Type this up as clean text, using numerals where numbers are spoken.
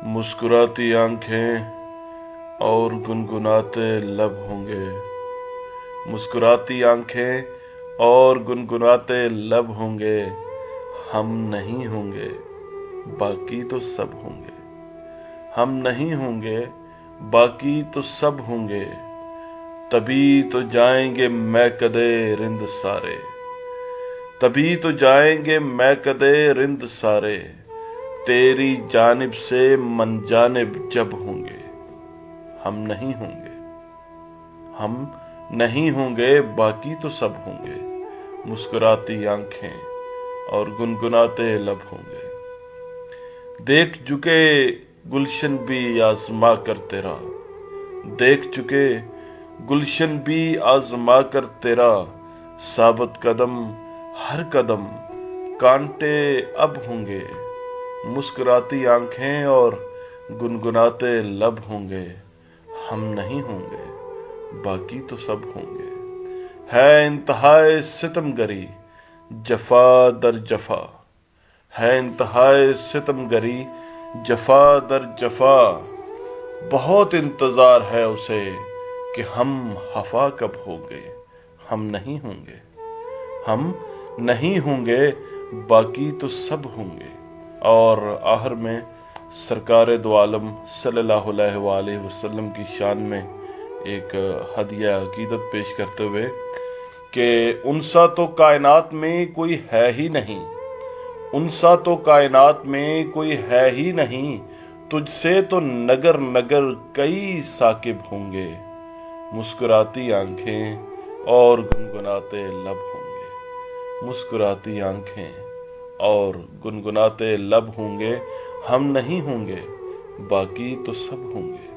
मुस्कुराती आंखें और गुनगुनाते लब होंगे। मुस्कुराती आंखें और गुनगुनाते लब होंगे। हम नहीं होंगे बाकी तो सब होंगे। हम नहीं होंगे बाकी तो सब होंगे। तभी तो जाएंगे महकदे रिंद सारे। तभी तो जाएंगे महकदे रिंद सारे। तेरी जानिब से मन जानिब जब होंगे। हम नहीं होंगे। हम नहीं होंगे बाकी तो सब होंगे। मुस्कुराती आंखें और गुनगुनाते लब होंगे। देख चुके गुलशन भी आजमा कर तेरा। देख चुके गुलशन भी आजमा कर तेरा। साबित कदम हर कदम कांटे अब होंगे। मुस्कुराती आंखें और गुनगुनाते लब होंगे। हम नहीं होंगे बाकी तो सब होंगे। है इंतहाए सितमगरी जफा दर जफा। है इंतहाए सितमगरी जफा दर जफा। बहुत इंतजार है उसे कि हम खफा कब होंगे। हम नहीं होंगे। हम नहीं होंगे बाकी तो सब होंगे। और आखिर में सरकार दो आलम सल्लल्लाहु अलैहि वसल्लम की शान में एक हदिया अकीदत पेश करते हुए कि उनसा तो कायनात में कोई है ही नहीं। उनसा तो कायनात में कोई है ही नहीं। तुझसे तो नगर नगर कई साकिब होंगे। मुस्कुराती आंखें और गुनगुनाते लब होंगे। मुस्कुराती आंखें और गुनगुनाते लब होंगे। हम नहीं होंगे बाकी तो सब होंगे।